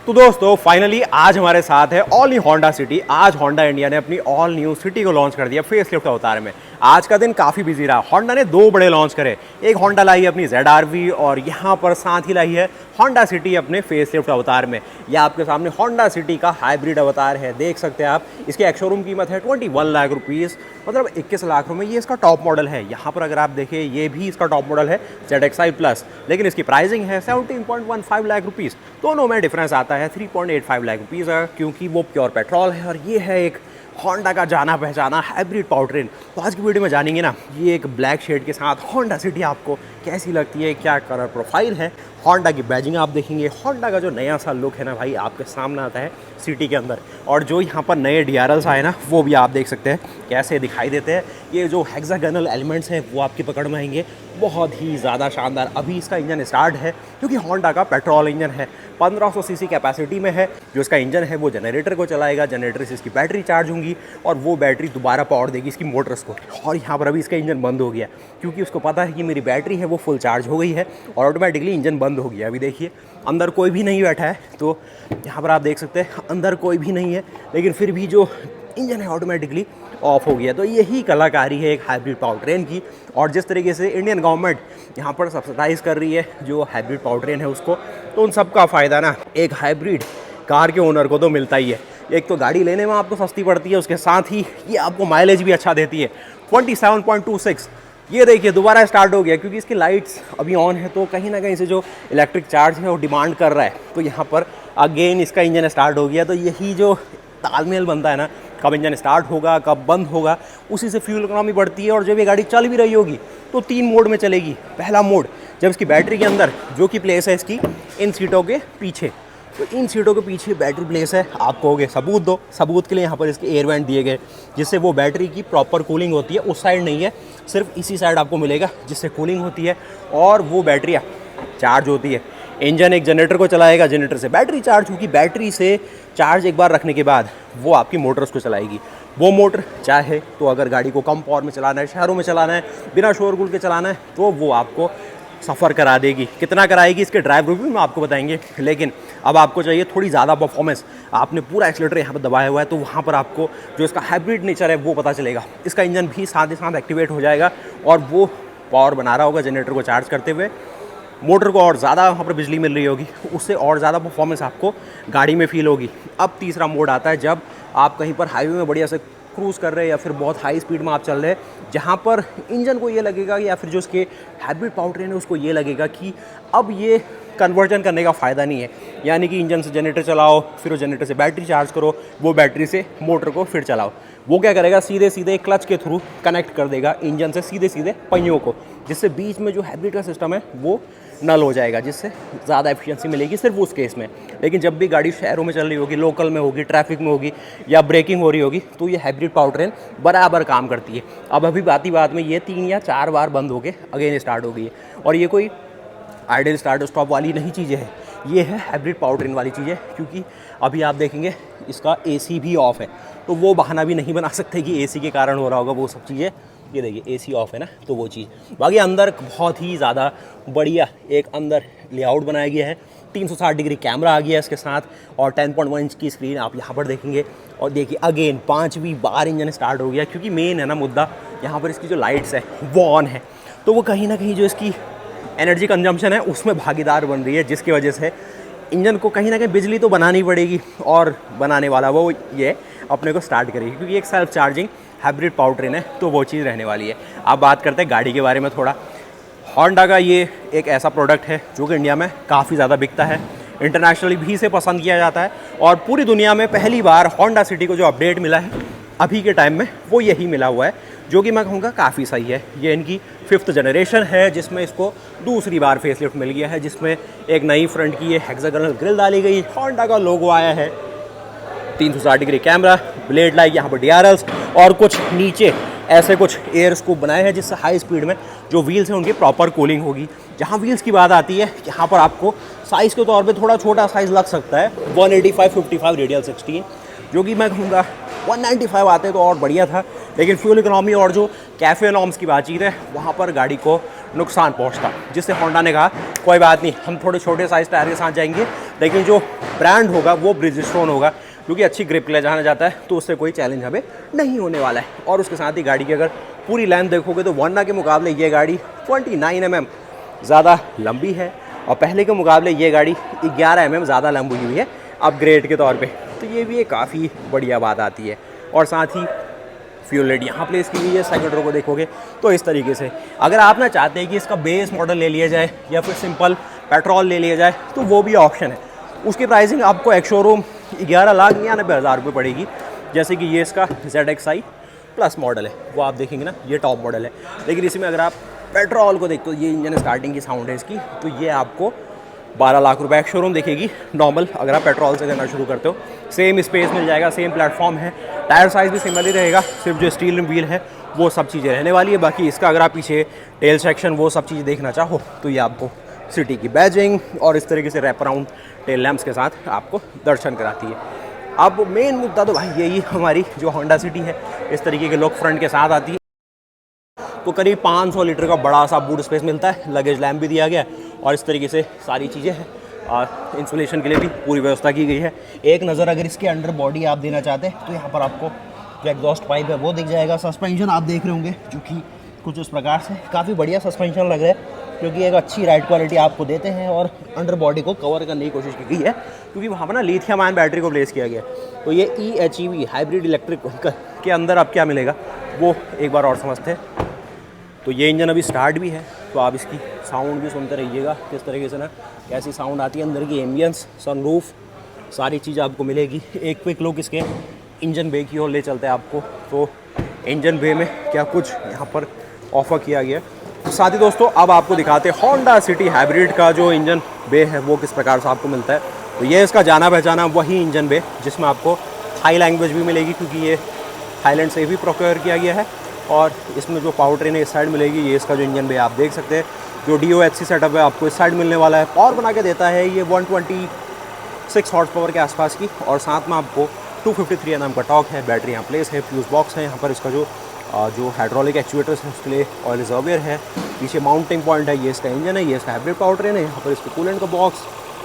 तो दोस्तों फाइनली आज हमारे साथ है ऑल न्यू होंडा सिटी। आज होंडा इंडिया ने अपनी ऑल न्यू सिटी को लॉन्च कर दिया फेसलिफ्ट अवतार में। आज का दिन काफ़ी बिजी रहा। होंडा ने दो बड़े लॉन्च करे, एक होंडा लाई है अपनी ZR-V और यहाँ पर साथ ही लाई है होंडा सिटी अपने फेसलिफ्ट अवतार में। यह आपके सामने होंडा सिटी का हाइब्रिड अवतार है, देख सकते हैं आप। इसकी एक्स-शोरूम कीमत है 21 लाख रुपीज़, मतलब 21 लाख रुपये। ये इसका टॉप मॉडल है। यहाँ पर अगर आप देखें ये भी इसका टॉप मॉडल है ZXi प्लस, लेकिन इसकी प्राइसिंग है 17.15 लाख रुपीज़। दोनों में डिफरेंस आता है 3.85 लाख रुपीज़ का, क्योंकि वो प्योर पेट्रोल है और ये है एक होंडा का जाना पहचाना हाइब्रिड पावरट्रेन। तो आज की वीडियो में जानेंगे ना, ये एक ब्लैक शेड के साथ होंडा सिटी आपको कैसी लगती है, क्या कलर प्रोफाइल है, होंडा की बैजिंग आप देखेंगे। होंडा का जो नया सा लुक है ना भाई, आपके सामने आता है सिटी के अंदर। और जो यहाँ पर नए DRLs आए ना, वो भी आप देख सकते हैं कैसे दिखाई देते हैं। ये जो हेक्सागोनल एलिमेंट्स हैं वो आपकी पकड़ में आएंगे, बहुत ही ज़्यादा शानदार। अभी इसका इंजन स्टार्ट है क्योंकि होंडा का पेट्रोल इंजन है, 1500 सीसी कैपेसिटी में है। जो इसका इंजन है वो जनरेटर को चलाएगा, जनरेटर से इसकी बैटरी चार्ज होंगी और वो बैटरी दोबारा पावर देगी इसकी मोटर्स को। और यहाँ पर अभी इसका इंजन बंद हो गया क्योंकि उसको पता है कि मेरी बैटरी है वो फुल चार्ज हो गई है और ऑटोमेटिकली इंजन बंद हो गया। अभी देखिए अंदर कोई भी नहीं बैठा है, तो यहाँ पर आप देख सकते हैं अंदर कोई भी नहीं है, लेकिन फिर भी जो इंजन है ऑटोमेटिकली ऑफ हो गया। तो यही कलाकारी है एक हाइब्रिड पावर ट्रेन की। और जिस तरीके से इंडियन गवर्नमेंट यहाँ पर सब्सिडाइज़ कर रही है जो हाइब्रिड पावर ट्रेन है उसको, तो उन सब का फ़ायदा ना एक हाइब्रिड कार के ओनर को तो मिलता ही है। एक तो गाड़ी लेने में आपको सस्ती पड़ती है, उसके साथ ही ये आपको माइलेज भी अच्छा देती है 27.26। ये देखिए दोबारा स्टार्ट हो गया क्योंकि इसकी लाइट्स अभी ऑन है, तो कहीं ना कहीं से जो इलेक्ट्रिक चार्ज है वो डिमांड कर रहा है। तो यहाँ पर अगेन इसका इंजन स्टार्ट हो गया। तो यही जो तालमेल बनता है ना, कब इंजन स्टार्ट होगा कब बंद होगा, उसी से फ्यूल इकोनॉमी बढ़ती है। और जब ये गाड़ी चल भी रही होगी तो 3 मोड में चलेगी। पहला मोड जब इसकी बैटरी के अंदर, जो कि प्लेस है इसकी इन सीटों के पीछे, तो इन सीटों के पीछे बैटरी प्लेस है। आप कहोगे सबूत दो, सबूत के लिए यहाँ पर इसके एयर वेंट दिए गए जिससे वो बैटरी की प्रॉपर कूलिंग होती है। उस साइड नहीं है, सिर्फ इसी साइड आपको मिलेगा जिससे कूलिंग होती है और वो बैटरी चार्ज होती है। इंजन एक जनरेटर को चलाएगा, जनरेटर से बैटरी चार्ज होगी, बैटरी से चार्ज एक बार रखने के बाद वो आपकी मोटर्स को चलाएगी। वो मोटर चाहे तो अगर गाड़ी को कम पावर में चलाना है, शहरों में चलाना है, बिना शोरगुल के चलाना है, तो वो आपको सफ़र करा देगी। कितना कराएगी इसके ड्राइव रिव्यू में आपको बताएंगे। लेकिन अब आपको चाहिए थोड़ी ज़्यादा परफॉर्मेंस, आपने पूरा एक्सीलरेटर यहाँ पर दबाया हुआ है, तो वहाँ पर आपको जो इसका हाइब्रिड नेचर है वो पता चलेगा। इसका इंजन भी साथ ही साथ एक्टिवेट हो जाएगा और वो पावर बना रहा होगा जनरेटर को चार्ज करते हुए। मोटर को और ज़्यादा वहाँ पर बिजली मिल रही होगी, उससे और ज़्यादा परफॉर्मेंस आपको गाड़ी में फील होगी। अब तीसरा मोड आता है जब आप कहीं पर हाईवे में बढ़िया से क्रूज़ कर रहे हैं या फिर बहुत हाई स्पीड में आप चल रहे हैं, जहाँ पर इंजन को ये लगेगा या फिर जो उसके हाइब्रिड पावर ट्रेन है उसको ये लगेगा कि अब ये कन्वर्जन करने का फ़ायदा नहीं है। यानी कि इंजन से जनरेटर चलाओ, फिर वो जनरेटर से बैटरी चार्ज करो, वो बैटरी से मोटर को फिर चलाओ। वो क्या करेगा, सीधे सीधे क्लच के थ्रू कनेक्ट कर देगा इंजन से सीधे सीधे पहियों को, जिससे बीच में जो हाइब्रिड का सिस्टम है वो नल हो जाएगा, जिससे ज़्यादा एफिशिएंसी मिलेगी सिर्फ उस केस में। लेकिन जब भी गाड़ी शहरों में चल रही होगी, लोकल में होगी, ट्रैफिक में होगी या ब्रेकिंग हो रही होगी, तो ये हाइब्रिड पावर ट्रेन बराबर काम करती है। अब अभी बात ही बात में ये 3 या 4 बार बंद होके अगेन स्टार्ट हो गई है। और ये कोई आइडियल स्टार्ट स्टॉप वाली नहीं चीज़ें हैं, ये है हाइब्रिड पावर ट्रेन वाली चीज़ें। क्योंकि अभी आप देखेंगे इसका AC भी ऑफ है, तो वो बहाना भी नहीं बना सकते कि AC के कारण हो रहा होगा वो सब चीज़ें। ये देखिए AC ऑफ है ना, तो वो चीज़। बाकी अंदर बहुत ही ज़्यादा बढ़िया एक अंदर लेआउट बनाया गया है। 360 डिग्री कैमरा आ गया है इसके साथ और 10.1 इंच की स्क्रीन आप यहाँ पर देखेंगे। और देखिए अगेन 5वीं बार इंजन स्टार्ट हो गया, क्योंकि मेन है ना मुद्दा यहाँ पर इसकी जो लाइट्स है वो ऑन है, तो वो कहीं ना कहीं जो इसकी एनर्जी कंजम्पशन है उसमें भागीदार बन रही है, जिसकी वजह से इंजन को कहीं ना कहीं बिजली तो बनानी पड़ेगी और बनाने वाला वो ये अपने को स्टार्ट करेगी, क्योंकि एक self charging hybrid power train है, तो वो चीज़ रहने वाली है। अब बात करते हैं गाड़ी के बारे में थोड़ा। होंडा का ये एक ऐसा प्रोडक्ट है जो कि इंडिया में काफ़ी ज़्यादा बिकता है, इंटरनेशनली भी इसे पसंद किया जाता है और पूरी दुनिया में पहली बार होंडा सिटी को जो अपडेट मिला है अभी के टाइम में वो यही मिला हुआ है, जो कि मैं कहूँगा काफ़ी सही है। ये इनकी 5th जनरेशन है जिसमें इसको दूसरी बार फेसलिफ्ट मिल गया है, जिसमें एक नई फ्रंट की ये हेक्सागोनल ग्रिल डाली गई, होंडा का लोगो आया है, 360 डिग्री कैमरा, ब्लेड लाइट, यहाँ पर DRLs और कुछ नीचे ऐसे कुछ एयर स्कूप बनाए हैं जिससे हाई स्पीड में जो व्हील्स हैं उनकी प्रॉपर कूलिंग होगी। जहाँ व्हील्स की बात आती है, यहाँ पर आपको साइज़ के तौर पे थोड़ा छोटा साइज़ लग सकता है, 185/55 रेडियल 16, जो कि मैं कहूँगा 195 आते तो और बढ़िया था। लेकिन फ्यूल इकोनॉमी और जो कैफे नॉर्म्स की बातचीत है, वहाँ पर गाड़ी को नुकसान पहुंचता, जिससे होंडा ने कहा कोई बात नहीं, हम थोड़े छोटे साइज़ टायर के साथ जाएंगे, लेकिन जो ब्रांड होगा वो ब्रिजस्टोन होगा, क्योंकि अच्छी ग्रिप ले जाना जाता है, तो उससे कोई चैलेंज हमें नहीं होने वाला है। और उसके साथ ही गाड़ी की अगर पूरी लेंथ देखोगे तो वर्ना के मुकाबले ये गाड़ी 29 mm ज़्यादा लंबी है, और पहले के मुकाबले ये गाड़ी 11 mm ज़्यादा लंबी हुई है अपग्रेड के तौर पे, तो ये भी एक काफ़ी बढ़िया बात आती है। और साथ ही फ्यूल लाइट यहाँ प्लेस की गई है, सेकंड रो को देखोगे तो इस तरीके से। अगर आप ना चाहते हैं कि इसका बेस मॉडल ले लिया जाए या फिर सिंपल पेट्रोल ले लिया जाए, तो वो भी ऑप्शन है। उसकी प्राइसिंग आपको एक्स शोरूम 11,99,000 रुपये पड़ेगी। जैसे कि ये इसका ZXi प्लस मॉडल है, वो आप देखेंगे ना, ये टॉप मॉडल है। लेकिन इसमें अगर आप पेट्रोल को देखते हो, ये इंजन स्टार्टिंग की साउंड है इसकी, तो ये आपको 12 लाख रुपए एक्स शोरूम दिखेगी नॉर्मल, अगर आप पेट्रोल से करना शुरू करते हो। सेम स्पेस मिल जाएगा, सेम प्लेटफॉर्म है, टायर साइज़ भी सिमिलर ही रहेगा, सिर्फ जो स्टील व्हील है वो सब चीज़ें रहने वाली है। बाकी इसका अगर आप पीछे टेल सेक्शन वो सब चीज़ें देखना चाहो, तो ये आपको सिटी की बैजिंग और इस तरीके से रैप अराउंड टेल लैम्प्स के साथ आपको दर्शन कराती है। अब मेन मुद्दा तो भाई यही हमारी जो होंडा सिटी है, इस तरीके के लुक फ्रंट के साथ आती है। तो करीब 500 लीटर का बड़ा सा बूट स्पेस मिलता है, लगेज लैम्प भी दिया गया है, और इस तरीके से सारी चीज़ें हैं। इंसुलेशन के लिए भी पूरी व्यवस्था की गई है। एक नज़र अगर इसके अंडर बॉडी आप देना चाहते हैं, तो यहाँ पर आपको जो एग्जॉस्ट पाइप है वो दिख जाएगा। सस्पेंशन आप देख रहे होंगे, जो कि कुछ इस प्रकार से काफ़ी बढ़िया सस्पेंशन लग रहा है, क्योंकि एक अच्छी राइड क्वालिटी आपको देते हैं, और अंडर बॉडी को कवर करने की कोशिश की गई है, क्योंकि वहाँ पर ना लिथियम आयन बैटरी को प्लेस किया गया है। तो ये EHEV हाइब्रिड इलेक्ट्रिक के अंदर अब क्या मिलेगा वो एक बार और समझते हैं। तो ये इंजन अभी स्टार्ट भी है, तो आप इसकी साउंड भी सुनते रहिएगा किस तरीके से ना कैसी साउंड आती है, अंदर की एम्बियंस, सनरूफ, सारी चीज़ आपको मिलेगी। एक क्विक लुक इसके इंजन बे की ओर ले चलते हैं आपको। तो इंजन बे में क्या कुछ यहाँ पर ऑफर किया गया है। तो साथ ही दोस्तों अब आपको दिखाते हैं होंडा सिटी हाइब्रिड का जो इंजन बे है वो किस प्रकार से आपको मिलता है। तो ये इसका जाना पहचाना वही इंजन बे, जिसमें आपको थाई लैंग्वेज भी मिलेगी, क्योंकि ये थाईलैंड से भी प्रोक्योर किया गया है। और इसमें जो पावर ट्रेन है इस साइड मिलेगी, ये इसका जो इंजन बे आप देख सकते हैं। जो DOHC सेटअप है आपको इस साइड मिलने वाला है। पावर बना के देता है ये 126 हॉर्स पावर के आसपास की, और साथ में आपको 253 Nm का टॉर्क है। बैटरी यहाँ प्लेस है, फ्यूज़ बॉक्स है यहाँ पर। इसका जो हाइड्रोलिक एक्चुएटर्स है उसके लिए ऑयल रिजर्वियर है। पीछे माउंटिंग पॉइंट है, ये इसका इंजन है, ये इसका हाइब्रिड पावर ट्रेन है। यहाँ पर इसके कूलेंट का बॉक्स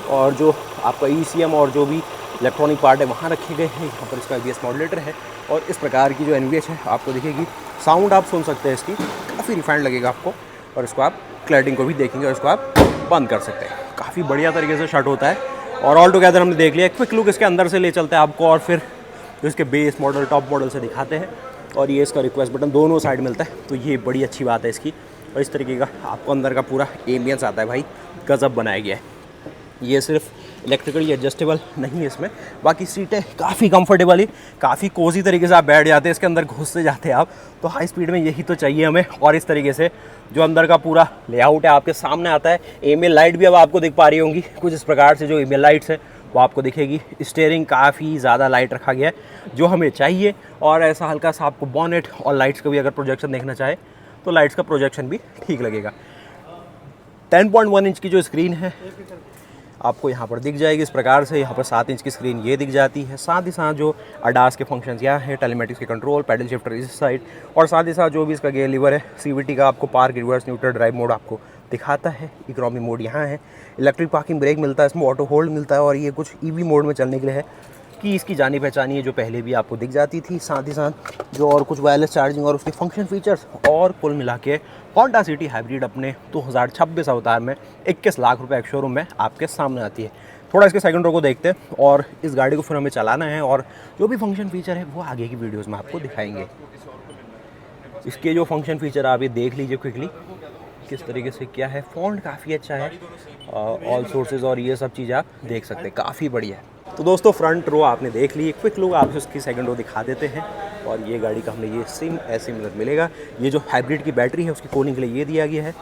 और जो आपका ECM और जो भी इलेक्ट्रॉनिक पार्ट है वहाँ रखे गए हैं। यहाँ पर इसका ABS मॉड्यूलेटर है, और इस प्रकार की जो NVH है आपको दिखेगी। साउंड आप सुन सकते हैं इसकी, काफ़ी रिफाइंड लगेगा आपको। और इसको आप क्लैडिंग को भी देखेंगे, और इसको आप बंद कर सकते हैं, काफ़ी बढ़िया तरीके से शट होता है। और ऑल टुगेदर हमने देख लिया। क्विक लुक इसके अंदर से ले चलते हैं आपको, और फिर जो इसके बेस मॉडल टॉप मॉडल से दिखाते हैं। और ये इसका रिक्वेस्ट बटन दोनों साइड मिलता है, तो ये बड़ी अच्छी बात है इसकी। और इस तरीके का आपको अंदर का पूरा एम्बियंस आता है भाई, गजब बनाया गया है। ये सिर्फ इलेक्ट्रिकली एडजस्टेबल नहीं है इसमें, बाकी सीटें काफ़ी कंफर्टेबली, काफ़ी कोजी तरीके से आप बैठ जाते हैं इसके अंदर, घुसते जाते हैं आप। तो हाई स्पीड में यही तो चाहिए हमें। और इस तरीके से जो अंदर का पूरा लेआउट है आपके सामने आता है। EML लाइट भी अब आपको दिख पा रही होंगी कुछ इस प्रकार से, जो EML लाइट्स है वो आपको दिखेगी। स्टीयरिंग काफ़ी ज़्यादा लाइट रखा गया है, जो हमें चाहिए। और ऐसा हल्का सा आपको बॉनेट और लाइट्स का भी अगर प्रोजेक्शन देखना चाहे, तो लाइट्स का प्रोजेक्शन भी ठीक लगेगा। 10.1 इंच की जो स्क्रीन है आपको यहाँ पर दिख जाएगी इस प्रकार से। यहाँ पर 7 इंच की स्क्रीन ये दिख जाती है। साथ ही साथ जो ADAS के फंक्शंस यहाँ है, टेलीमेटिक्स के कंट्रोल, पैडल शिफ्टर इस साइड, और साथ ही साथ जो भी इसका गियर लीवर है, CVT का आपको park, reverse, neutral, drive mode आपको दिखाता है। इकोनॉमी मोड यहाँ है। इलेक्ट्रिक पार्किंग ब्रेक मिलता है, इसमें ऑटो होल्ड मिलता है, और ये कुछ EV मोड में चलने के लिए है, कि इसकी जानी पहचानी है जो पहले भी आपको दिख जाती थी। साथ ही साथ जो और कुछ वायरलेस चार्जिंग और उसके फंक्शन फीचर्स, और कुल मिला के होंडा सिटी हाइब्रिड अपने 2026 अवतार में 21 लाख रुपए शोरूम में आपके सामने आती है। थोड़ा इसके सेकंड रो को देखते हैं, और इस गाड़ी को फिर हमें चलाना है, और जो भी फंक्शन फीचर है वो आगे की वीडियोज़ में आपको दिखाएंगे। इसके जो फंक्शन फीचर आप ये देख लीजिए क्विकली किस तरीके से क्या है। फ़ॉन्ट काफ़ी अच्छा है, ऑल सोर्सेज और ये सब चीज़ें आप देख सकते हैं, काफ़ी बढ़िया है। तो दोस्तों फ्रंट रो आपने देख ली, क्विक लुक आपसे उसकी सेकंड रो दिखा देते हैं। और ये गाड़ी का हमें ये सेम ऐसे मिनट मिलेगा। ये जो हाइब्रिड की बैटरी है उसकी कूलिंग के लिए ये दिया गया है।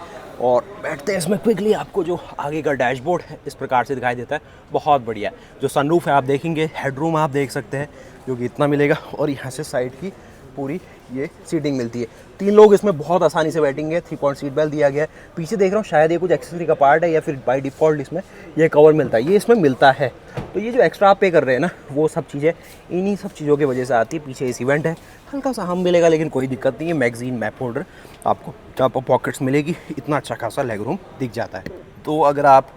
और बैठते हैं इसमें क्विकली, आपको जो आगे का डैशबोर्ड है इस प्रकार से दिखाई देता है, बहुत बढ़िया। जो सनरूफ है आप देखेंगे, हेडरूम आप देख सकते हैं जो कि इतना मिलेगा, और यहाँ से साइड की पूरी ये सीटिंग मिलती है। 3 लोग इसमें बहुत आसानी से बैठेंगे। 3 पॉइंट सीट बेल्ट दिया गया है। पीछे देख रहा हूँ शायद ये कुछ एक्सेसरी का पार्ट है या फिर बाय डिफ़ॉल्ट इसमें ये कवर मिलता है, ये इसमें मिलता है। तो ये जो एक्स्ट्रा आप पे कर रहे हैं ना, वो सब चीज़ें इन्हीं सब चीज़ों की वजह से आती है। पीछे इस इवेंट है, हल्का सा हम मिलेगा लेकिन कोई दिक्कत नहीं है। मैगजीन मैप होल्डर आपको जहाँ पर पॉकेट्स मिलेगी, इतना अच्छा खासा लेग रूम दिख जाता है। तो अगर आप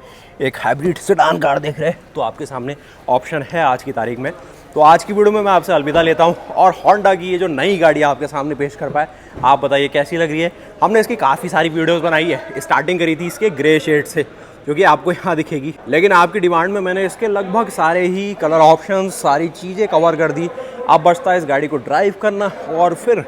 एक हाइब्रिड सेडान कार देख रहे हैं तो आपके सामने ऑप्शन है आज की तारीख में। तो आज की वीडियो में मैं आपसे अलविदा लेता हूं और होंडा की ये जो नई गाड़ी आपके सामने पेश कर पाए, आप बताइए कैसी लग रही है। हमने इसकी काफ़ी सारी वीडियोस बनाई है। स्टार्टिंग करी थी इसके ग्रे शेड से, जो कि आपको यहाँ दिखेगी, लेकिन आपकी डिमांड में मैंने इसके लगभग सारे ही कलर ऑप्शंस, सारी चीज़ें कवर कर दी। अब बचता है इस गाड़ी को ड्राइव करना और फिर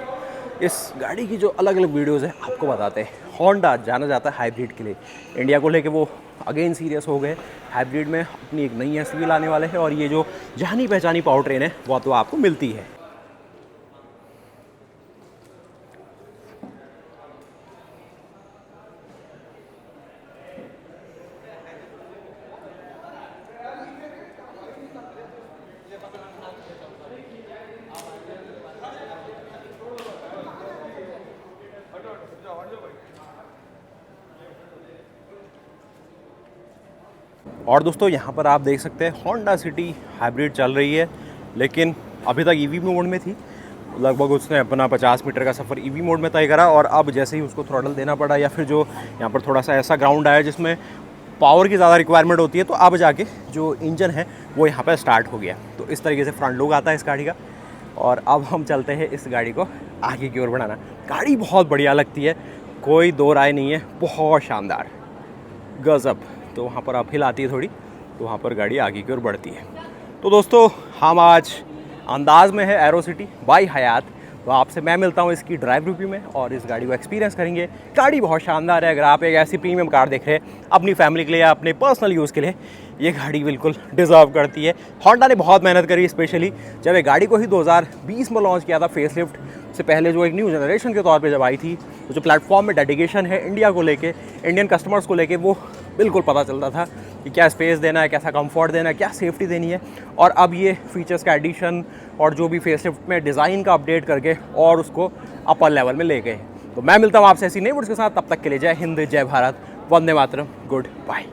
इस गाड़ी की जो अलग अलग वीडियोज़ हैं आपको बताते हैं। होंडा जाना जाता है हाइब्रिड के लिए, इंडिया को लेके वो अगेन सीरियस हो गए। हाइब्रिड में अपनी एक नई एसयूवी लाने वाले हैं और ये जो जानी पहचानी पावर ट्रेन है वो तो आपको मिलती है। और दोस्तों यहाँ पर आप देख सकते हैं होंडा सिटी हाइब्रिड चल रही है, लेकिन अभी तक ईवी मोड में थी। लगभग उसने अपना 50 मीटर का सफ़र ईवी मोड में तय करा और अब जैसे ही उसको थ्रॉटल देना पड़ा या फिर जो यहाँ पर थोड़ा सा ऐसा ग्राउंड आया जिसमें पावर की ज़्यादा रिक्वायरमेंट होती है, तो अब जाके जो इंजन है वो यहाँ पर स्टार्ट हो गया। तो इस तरीके से फ्रंट लुक आता है इस गाड़ी का। और अब हम चलते हैं इस गाड़ी को आगे की ओर बढ़ाना। गाड़ी बहुत बढ़िया लगती है, कोई दो राय नहीं है, बहुत शानदार, गज़ब। तो वहाँ पर अपहिल आती है थोड़ी, तो वहाँ पर गाड़ी आगे की ओर बढ़ती है। तो दोस्तों हम आज अंदाज़ में है एरो सिटी बाई हयात। तो आपसे मैं मिलता हूँ इसकी ड्राइव रिव्यू में और इस गाड़ी को एक्सपीरियंस करेंगे। गाड़ी बहुत शानदार है। अगर आप एक ऐसी प्रीमियम कार देख रहे हैं अपनी फैमिली के लिए या अपने पर्सनल यूज़ के लिए, ये गाड़ी बिल्कुल डिज़र्व करती है। होंडा ने बहुत मेहनत करी, स्पेशली जब ये गाड़ी को ही 2020 में लॉन्च किया था। फेसलिफ्ट से पहले जो एक न्यू जनरेशन के तौर पे जब आई थी, तो जो प्लेटफॉर्म में डेडिकेशन है इंडिया को लेके, इंडियन कस्टमर्स को लेके, वो बिल्कुल पता चलता था कि क्या स्पेस देना है, कैसा कंफर्ट देना है, क्या सेफ्टी देनी है। और अब ये फीचर्स का एडिशन और जो भी फेसलिफ्ट में डिज़ाइन का अपडेट करके और उसको अपर लेवल में ले गए। तो मैं मिलता हूँ आपसे ऐसी नई वीडियोस के साथ। तब तक के लिए जय हिंद, जय भारत, वंदे मातरम, गुड बाय।